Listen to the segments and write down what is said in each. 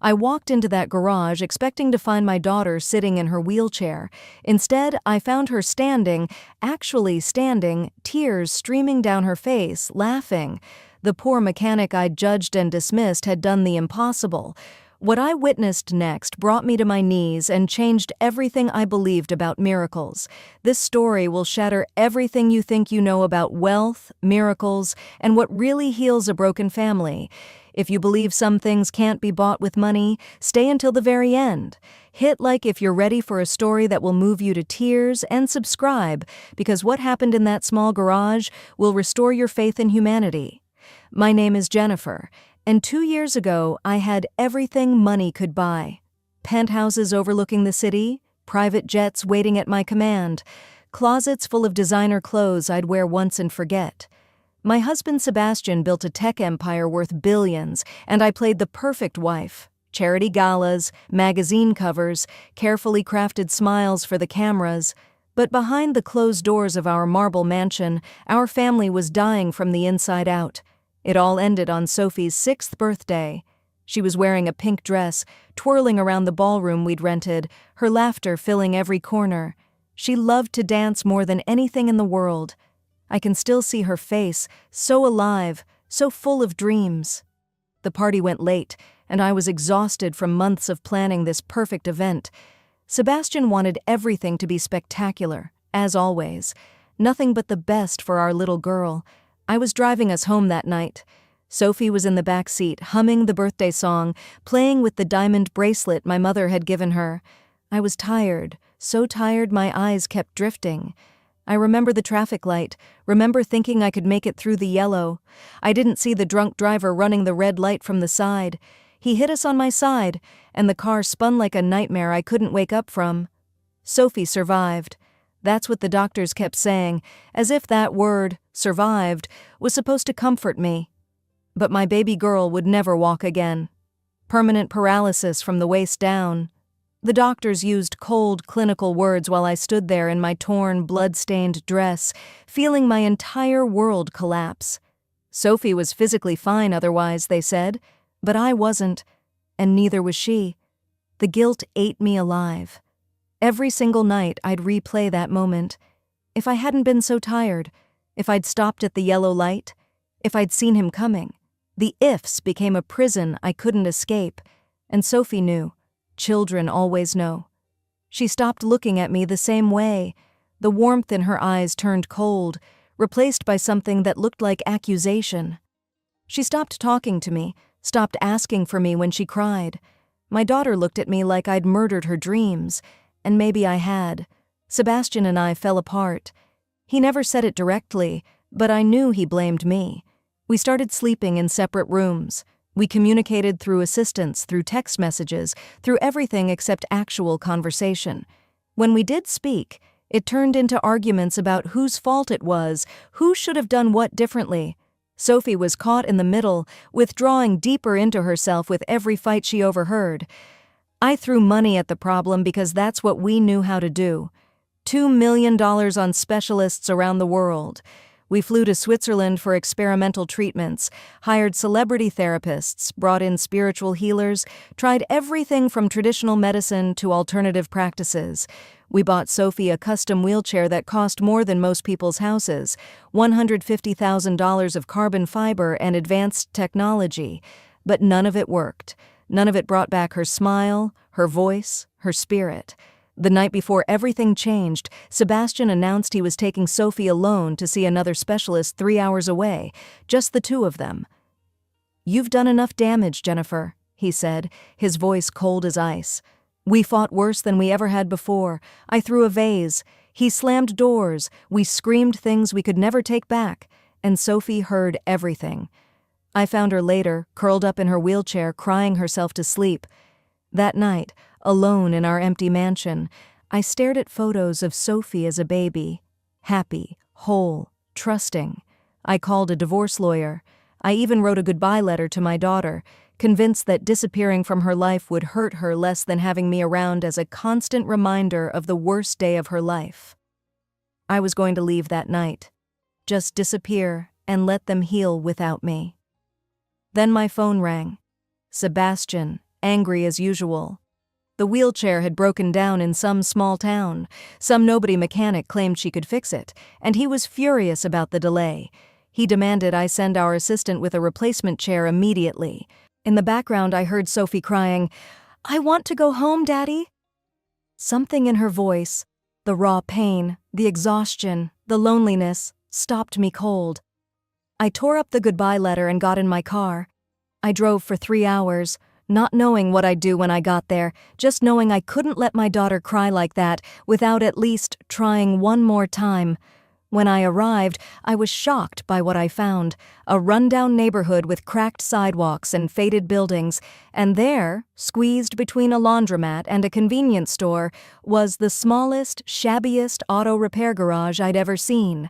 I walked into that garage expecting to find my daughter sitting in her wheelchair. Instead, I found her standing, actually standing, tears streaming down her face, laughing. The poor mechanic I'd judged and dismissed had done the impossible. What I witnessed next brought me to my knees and changed everything I believed about miracles. This story will shatter everything you think you know about wealth, miracles, and what really heals a broken family. If you believe some things can't be bought with money, stay until the very end. Hit like if you're ready for a story that will move you to tears, and subscribe, because what happened in that small garage will restore your faith in humanity. My name is Jennifer, and 2 years ago I had everything money could buy. Penthouses overlooking the city, private jets waiting at my command, closets full of designer clothes I'd wear once and forget. My husband Sebastian built a tech empire worth billions, and I played the perfect wife. Charity galas, magazine covers, carefully crafted smiles for the cameras. But behind the closed doors of our marble mansion, our family was dying from the inside out. It all ended on Sophie's 6th birthday. She was wearing a pink dress, twirling around the ballroom we'd rented, her laughter filling every corner. She loved to dance more than anything in the world. I can still see her face, so alive, so full of dreams. The party went late, and I was exhausted from months of planning this perfect event. Sebastian wanted everything to be spectacular, as always. Nothing but the best for our little girl. I was driving us home that night. Sophie was in the back seat, humming the birthday song, playing with the diamond bracelet my mother had given her. I was tired, so tired my eyes kept drifting. I remember the traffic light, remember thinking I could make it through the yellow. I didn't see the drunk driver running the red light from the side. He hit us on my side, and the car spun like a nightmare I couldn't wake up from. Sophie survived. That's what the doctors kept saying, as if that word, survived, was supposed to comfort me. But my baby girl would never walk again. Permanent paralysis from the waist down. The doctors used cold, clinical words while I stood there in my torn, blood-stained dress, feeling my entire world collapse. Sophie was physically fine otherwise, they said, but I wasn't, and neither was she. The guilt ate me alive. Every single night I'd replay that moment. If I hadn't been so tired, if I'd stopped at the yellow light, if I'd seen him coming. The ifs became a prison I couldn't escape, and Sophie knew. Children always know. She stopped looking at me the same way. The warmth in her eyes turned cold, replaced by something that looked like accusation. She stopped talking to me, stopped asking for me when she cried. My daughter looked at me like I'd murdered her dreams, and maybe I had. Sebastian and I fell apart. He never said it directly, but I knew he blamed me. We started sleeping in separate rooms. We communicated through assistants, through text messages, through everything except actual conversation. When we did speak, it turned into arguments about whose fault it was, who should have done what differently. Sophie was caught in the middle, withdrawing deeper into herself with every fight she overheard. I threw money at the problem because that's what we knew how to do. $2 million on specialists around the world. We flew to Switzerland for experimental treatments, hired celebrity therapists, brought in spiritual healers, tried everything from traditional medicine to alternative practices. We bought Sophie a custom wheelchair that cost more than most people's houses, $150,000 of carbon fiber and advanced technology. But none of it worked. None of it brought back her smile, her voice, her spirit. The night before everything changed, Sebastian announced he was taking Sophie alone to see another specialist 3 hours away, just the two of them. "You've done enough damage, Jennifer," he said, his voice cold as ice. "We fought worse than we ever had before. I threw a vase. He slammed doors. We screamed things we could never take back, and Sophie heard everything." I found her later, curled up in her wheelchair, crying herself to sleep. That night, alone in our empty mansion, I stared at photos of Sophie as a baby, happy, whole, trusting. I called a divorce lawyer. I even wrote a goodbye letter to my daughter, convinced that disappearing from her life would hurt her less than having me around as a constant reminder of the worst day of her life. I was going to leave that night, just disappear and let them heal without me. Then my phone rang. Sebastian, angry as usual. The wheelchair had broken down in some small town. Some nobody mechanic claimed she could fix it, and he was furious about the delay. He demanded I send our assistant with a replacement chair immediately. In the background, I heard Sophie crying, "I want to go home, Daddy." Something in her voice, the raw pain, the exhaustion, the loneliness, stopped me cold. I tore up the goodbye letter and got in my car. I drove for 3 hours, not knowing what I'd do when I got there, just knowing I couldn't let my daughter cry like that without at least trying one more time. When I arrived, I was shocked by what I found, a rundown neighborhood with cracked sidewalks and faded buildings, and there, squeezed between a laundromat and a convenience store, was the smallest, shabbiest auto repair garage I'd ever seen.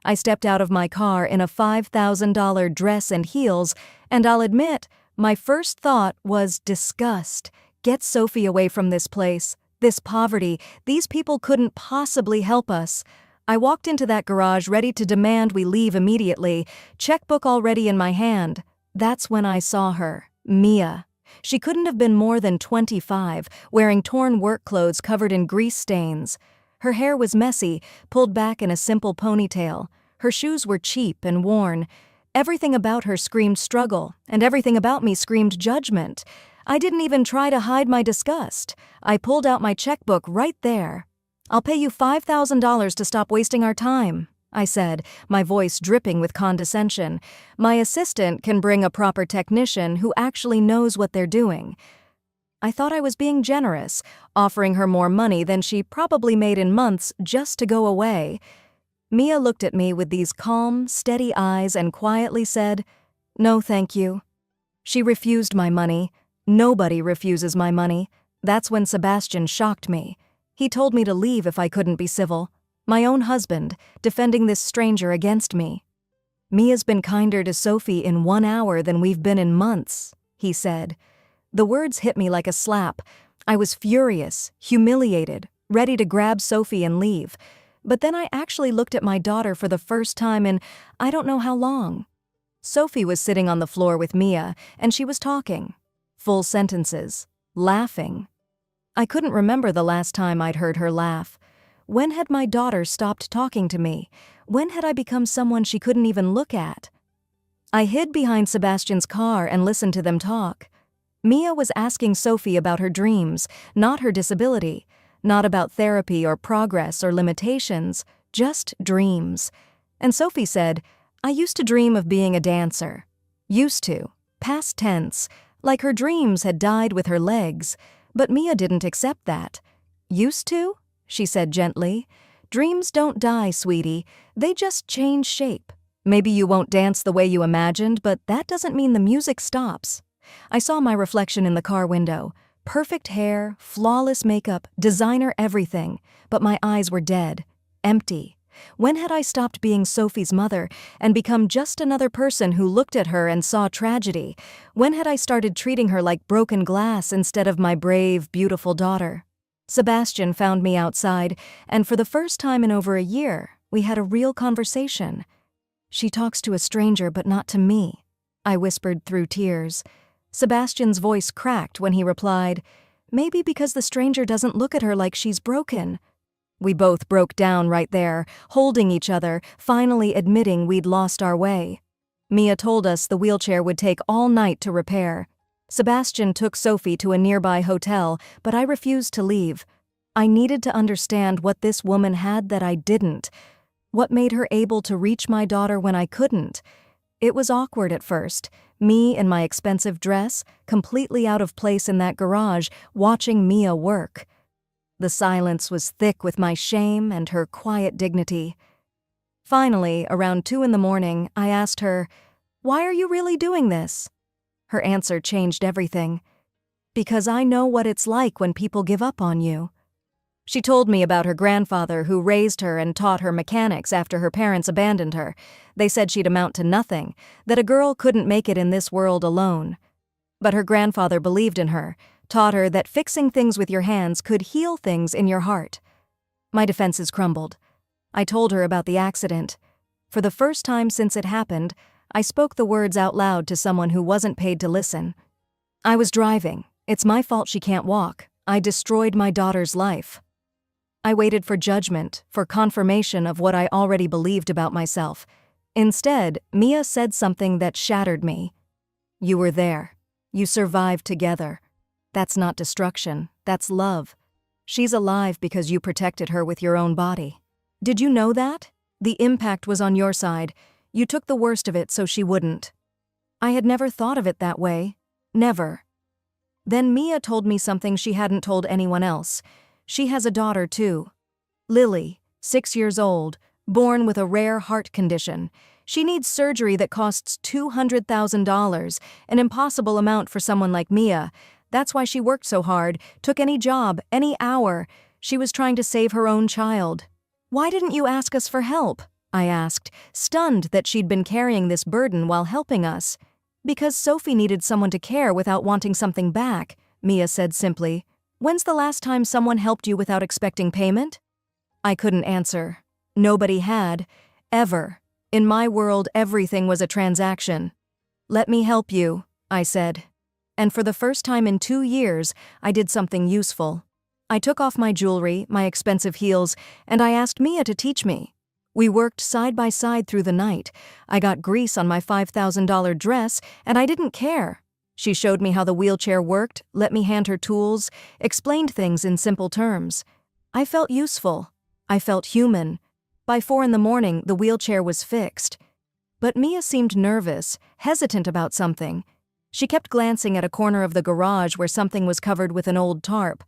I stepped out of my car in a $5,000 dress and heels, and I'll admit, my first thought was disgust. Get Sophie away from this place, this poverty. These people couldn't possibly help us. I walked into that garage ready to demand we leave immediately, checkbook already in my hand. That's when I saw her, Mia. She couldn't have been more than 25, wearing torn work clothes covered in grease stains. Her hair was messy, pulled back in a simple ponytail. Her shoes were cheap and worn. Everything about her screamed struggle, and everything about me screamed judgment. I didn't even try to hide my disgust. I pulled out my checkbook right there. "I'll pay you $5,000 to stop wasting our time," I said, my voice dripping with condescension. "My assistant can bring a proper technician who actually knows what they're doing." I thought I was being generous, offering her more money than she probably made in months just to go away. Mia looked at me with these calm, steady eyes and quietly said, "No, thank you." She refused my money. Nobody refuses my money. That's when Sebastian shocked me. He told me to leave if I couldn't be civil. My own husband, defending this stranger against me. "Mia's been kinder to Sophie in 1 hour than we've been in months," he said. The words hit me like a slap. I was furious, humiliated, ready to grab Sophie and leave. But then I actually looked at my daughter for the first time in I don't know how long. Sophie was sitting on the floor with Mia, and she was talking. Full sentences. Laughing. I couldn't remember the last time I'd heard her laugh. When had my daughter stopped talking to me? When had I become someone she couldn't even look at? I hid behind Sebastian's car and listened to them talk. Mia was asking Sophie about her dreams, not her disability. Not about therapy or progress or limitations, just dreams. And Sophie said, "I used to dream of being a dancer." Used to, past tense, like her dreams had died with her legs. But Mia didn't accept that. "Used to?" she said gently. "Dreams don't die, sweetie. They just change shape. Maybe you won't dance the way you imagined, but that doesn't mean the music stops." I saw my reflection in the car window. Perfect hair, flawless makeup, designer everything, but my eyes were dead, empty. When had I stopped being Sophie's mother and become just another person who looked at her and saw tragedy? When had I started treating her like broken glass instead of my brave, beautiful daughter? Sebastian found me outside, and for the first time in over a year, we had a real conversation. "She talks to a stranger but not to me," I whispered through tears. Sebastian's voice cracked when he replied, "Maybe because the stranger doesn't look at her like she's broken." We both broke down right there, holding each other, finally admitting we'd lost our way. Mia told us the wheelchair would take all night to repair. Sebastian took Sophie to a nearby hotel, but I refused to leave. I needed to understand what this woman had that I didn't. What made her able to reach my daughter when I couldn't? It was awkward at first, me in my expensive dress, completely out of place in that garage, watching Mia work. The silence was thick with my shame and her quiet dignity. Finally, around 2 a.m, I asked her, "Why are you really doing this?" Her answer changed everything. "Because I know what it's like when people give up on you." She told me about her grandfather who raised her and taught her mechanics after her parents abandoned her. They said she'd amount to nothing, that a girl couldn't make it in this world alone. But her grandfather believed in her, taught her that fixing things with your hands could heal things in your heart. My defenses crumbled. I told her about the accident. For the first time since it happened, I spoke the words out loud to someone who wasn't paid to listen. I was driving, It's my fault she can't walk. I destroyed my daughter's life. I waited for judgment, for confirmation of what I already believed about myself. Instead, Mia said something that shattered me. You were there. You survived together. That's not destruction, that's love. She's alive because you protected her with your own body. Did you know that? The impact was on your side. You took the worst of it so she wouldn't. I had never thought of it that way. Never. Then Mia told me something she hadn't told anyone else. She has a daughter too. Lily, 6 years old, born with a rare heart condition. She needs surgery that costs $200,000, an impossible amount for someone like Mia. That's why she worked so hard, took any job, any hour. She was trying to save her own child. Why didn't you ask us for help? I asked, stunned that she'd been carrying this burden while helping us. Because Sophie needed someone to care without wanting something back, Mia said simply. When's the last time someone helped you without expecting payment? I couldn't answer. Nobody had. Ever. In my world, everything was a transaction. Let me help you, I said. And for the first time in 2 years, I did something useful. I took off my jewelry, my expensive heels, and I asked Mia to teach me. We worked side by side through the night. I got grease on my $5,000 dress, and I didn't care. She showed me how the wheelchair worked, let me hand her tools, explained things in simple terms. I felt useful. I felt human. By 4 a.m, the wheelchair was fixed. But Mia seemed nervous, hesitant about something. She kept glancing at a corner of the garage where something was covered with an old tarp.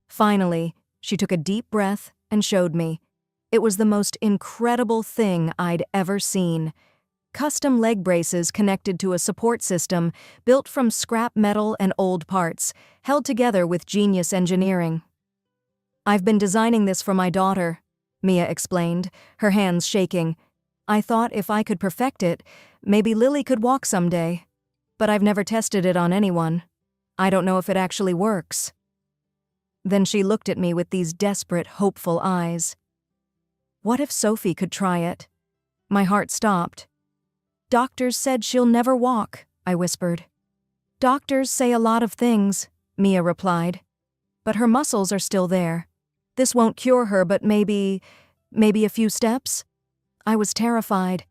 Finally, she took a deep breath and showed me. It was the most incredible thing I'd ever seen. Custom leg braces connected to a support system built from scrap metal and old parts, held together with genius engineering. I've been designing this for my daughter, Mia explained, her hands shaking. I thought if I could perfect it, maybe Lily could walk someday. But I've never tested it on anyone. I don't know if it actually works. Then she looked at me with these desperate, hopeful eyes. What if Sophie could try it? My heart stopped. Doctors said she'll never walk, I whispered. Doctors say a lot of things, Mia replied. But her muscles are still there. This won't cure her, but maybe a few steps? I was terrified.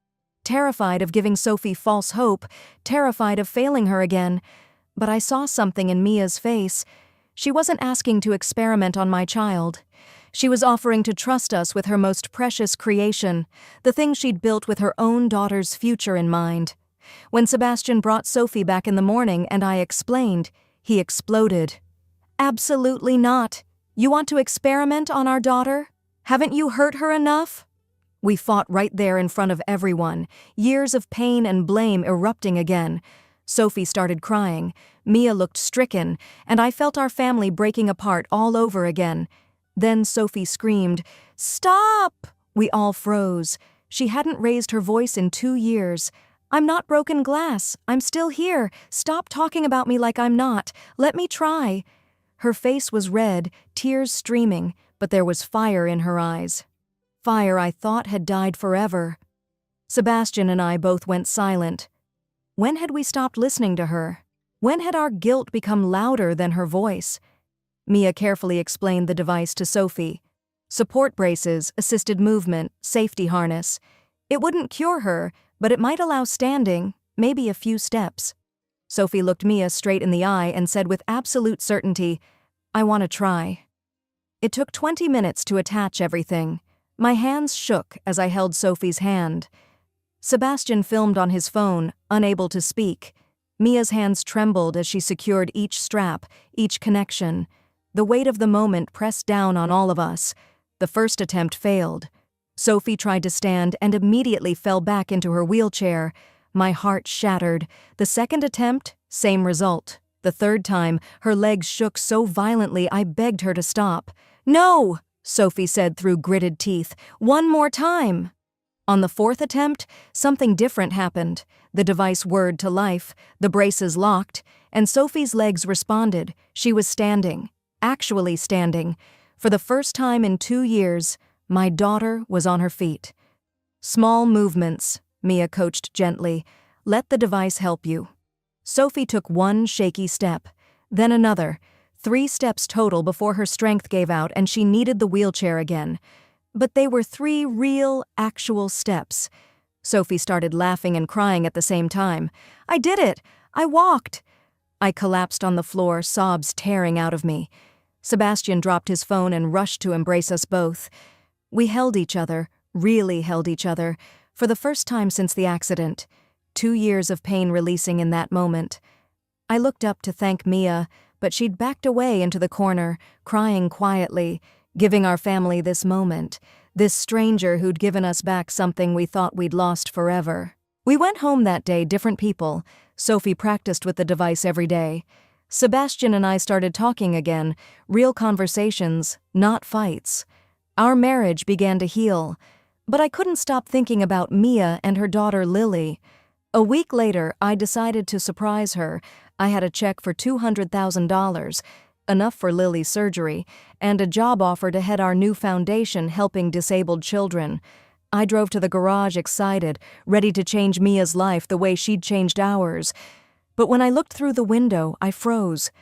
Terrified of giving Sophie false hope, terrified of failing her again. But I saw something in Mia's face. She wasn't asking to experiment on my child. She was offering to trust us with her most precious creation, the thing she'd built with her own daughter's future in mind. When Sebastian brought Sophie back in the morning and I explained, he exploded. Absolutely not. You want to experiment on our daughter? Haven't you hurt her enough? We fought right there in front of everyone, years of pain and blame erupting again. Sophie started crying, Mia looked stricken, and I felt our family breaking apart all over again. Then Sophie screamed, "Stop!" We all froze. She hadn't raised her voice in 2 years. I'm not broken glass. I'm still here. Stop talking about me like I'm not. Let me try. Her face was red, tears streaming, but there was fire in her eyes. Fire I thought had died forever. Sebastian and I both went silent. When had we stopped listening to her? When had our guilt become louder than her voice? Mia carefully explained the device to Sophie. Support braces, assisted movement, safety harness. It wouldn't cure her, but it might allow standing, maybe a few steps. Sophie looked Mia straight in the eye and said with absolute certainty, "I want to try." It took 20 minutes to attach everything. My hands shook as I held Sophie's hand. Sebastian filmed on his phone, unable to speak. Mia's hands trembled as she secured each strap, each connection. The weight of the moment pressed down on all of us. The first attempt failed. Sophie tried to stand and immediately fell back into her wheelchair. My heart shattered. The second attempt, same result. The third time, her legs shook so violently I begged her to stop. "No!" Sophie said through gritted teeth. "One more time!" On the fourth attempt, something different happened. The device whirred to life, the braces locked, and Sophie's legs responded. She was standing. Actually standing. For the first time in 2 years, my daughter was on her feet. "Small movements," Mia coached gently. "Let the device help you." Sophie took one shaky step. Then another. 3 steps total before her strength gave out and she needed the wheelchair again. But they were 3 real, actual steps. Sophie started laughing and crying at the same time. "I did it! I walked!" I collapsed on the floor, sobs tearing out of me. Sebastian dropped his phone and rushed to embrace us both. We held each other, really held each other, for the first time since the accident. 2 years of pain releasing in that moment. I looked up to thank Mia, but she'd backed away into the corner, crying quietly, giving our family this moment, this stranger who'd given us back something we thought we'd lost forever. We went home that day different people. Sophie practiced with the device every day. Sebastian and I started talking again, real conversations, not fights. Our marriage began to heal, but I couldn't stop thinking about Mia and her daughter Lily. A week later, I decided to surprise her. I had a check for $200,000, enough for Lily's surgery, and a job offer to head our new foundation helping disabled children. I drove to the garage excited, ready to change Mia's life the way she'd changed ours. But when I looked through the window, I froze.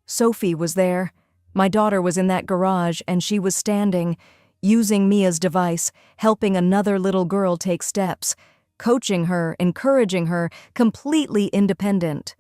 Sophie was there. My daughter was in that garage, and she was standing, using Mia's device, helping another little girl take steps, coaching her, encouraging her, completely independent.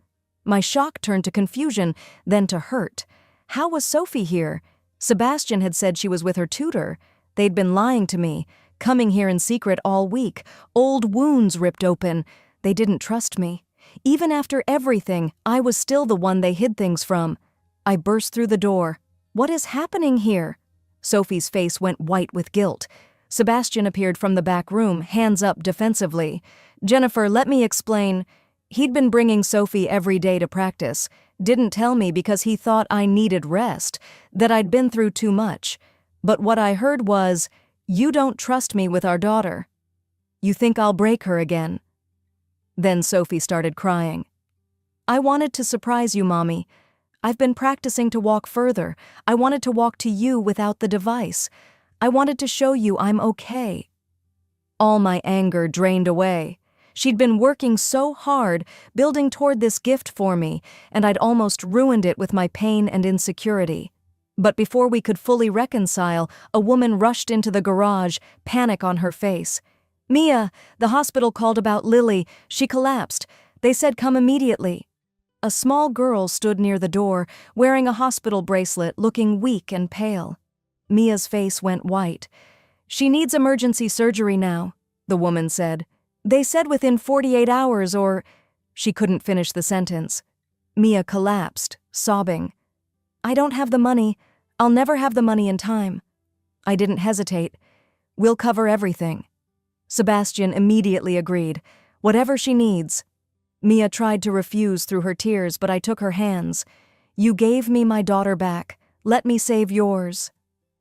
My shock turned to confusion, then to hurt. How was Sophie here? Sebastian had said she was with her tutor. They'd been lying to me, coming here in secret all week, old wounds ripped open. They didn't trust me. Even after everything, I was still the one they hid things from. I burst through the door. "What is happening here?" Sophie's face went white with guilt. Sebastian appeared from the back room, hands up defensively. "Jennifer, let me explain." He'd been bringing Sophie every day to practice. Didn't tell me because he thought I needed rest, that I'd been through too much. But what I heard was, "You don't trust me with our daughter. You think I'll break her again." Then Sophie started crying. "I wanted to surprise you, Mommy. I've been practicing to walk further. I wanted to walk to you without the device. I wanted to show you I'm okay." All my anger drained away. She'd been working so hard, building toward this gift for me, and I'd almost ruined it with my pain and insecurity. But before we could fully reconcile, a woman rushed into the garage, panic on her face. "Mia, the hospital called about Lily. She collapsed. They said come immediately." A small girl stood near the door, wearing a hospital bracelet, looking weak and pale. Mia's face went white. "She needs emergency surgery now," the woman said. "They said within 48 hours or—" She couldn't finish the sentence. Mia collapsed, sobbing. "I don't have the money. I'll never have the money in time." I didn't hesitate. "We'll cover everything." Sebastian immediately agreed. "Whatever she needs." Mia tried to refuse through her tears, but I took her hands. "You gave me my daughter back. Let me save yours."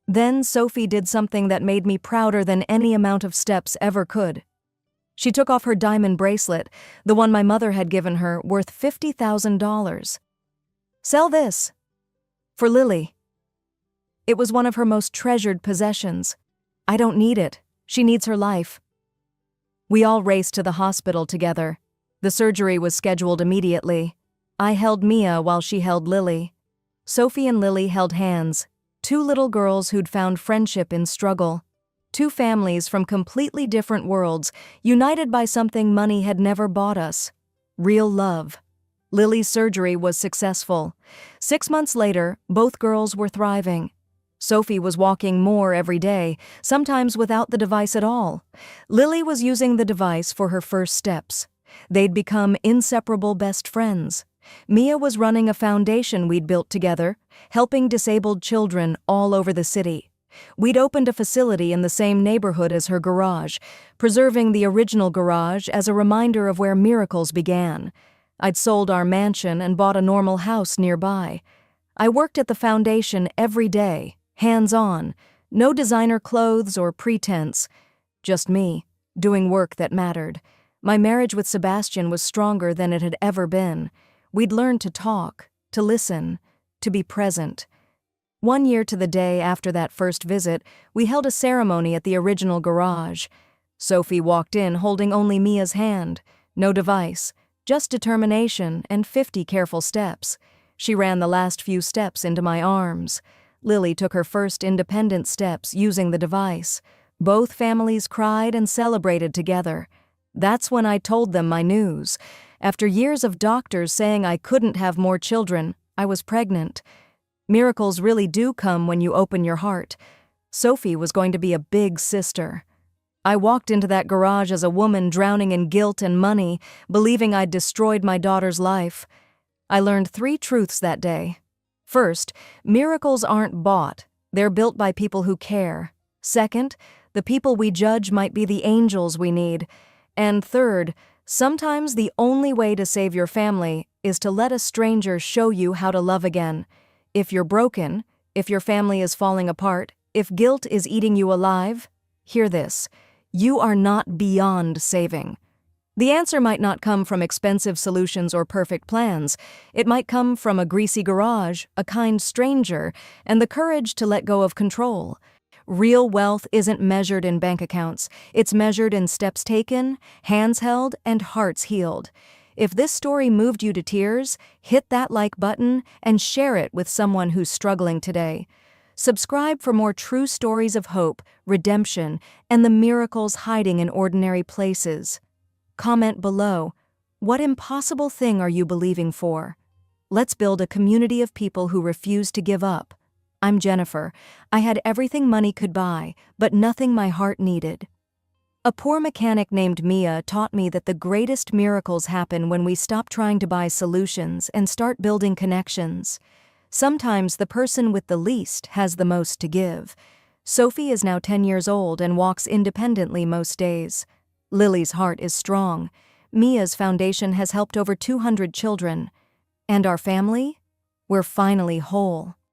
Then Sophie did something that made me prouder than any amount of steps ever could. She took off her diamond bracelet, the one my mother had given her, worth $50,000. "Sell this." "For Lily." It was one of her most treasured possessions. "I don't need it. She needs her life." We all raced to the hospital together. The surgery was scheduled immediately. I held Mia while she held Lily. Sophie and Lily held hands, 2 little girls who'd found friendship in struggle. 2 families from completely different worlds, united by something money had never bought us: real love. Lily's surgery was successful. 6 months later, both girls were thriving. Sophie was walking more every day, sometimes without the device at all. Lily was using the device for her first steps. They'd become inseparable best friends. Mia was running a foundation we'd built together, helping disabled children all over the city. We'd opened a facility in the same neighborhood as her garage, preserving the original garage as a reminder of where miracles began. I'd sold our mansion and bought a normal house nearby. I worked at the foundation every day, hands-on, no designer clothes or pretense. Just me, doing work that mattered. My marriage with Sebastian was stronger than it had ever been. We'd learned to talk, to listen, to be present. 1 year to the day after that first visit, we held a ceremony at the original garage. Sophie walked in holding only Mia's hand, no device, just determination and 50 careful steps. She ran the last few steps into my arms. Lily took her first independent steps using the device. Both families cried and celebrated together. That's when I told them my news. After years of doctors saying I couldn't have more children, I was pregnant. Miracles really do come when you open your heart. Sophie was going to be a big sister. I walked into that garage as a woman drowning in guilt and money, believing I'd destroyed my daughter's life. I learned 3 truths that day. First, miracles aren't bought. They're built by people who care. Second, the people we judge might be the angels we need. And third, sometimes the only way to save your family is to let a stranger show you how to love again. If you're broken, if your family is falling apart, if guilt is eating you alive, hear this: you are not beyond saving. The answer might not come from expensive solutions or perfect plans. It might come from a greasy garage, a kind stranger, and the courage to let go of control. Real wealth isn't measured in bank accounts. It's measured in steps taken, hands held, and hearts healed. If this story moved you to tears, hit that like button and share it with someone who's struggling today. Subscribe for more true stories of hope, redemption, and the miracles hiding in ordinary places. Comment below, what impossible thing are you believing for? Let's build a community of people who refuse to give up. I'm Jennifer. I had everything money could buy, but nothing my heart needed. A poor mechanic named Mia taught me that the greatest miracles happen when we stop trying to buy solutions and start building connections. Sometimes the person with the least has the most to give. Sophie is now 10 years old and walks independently most days. Lily's heart is strong. Mia's foundation has helped over 200 children. And our family? We're finally whole.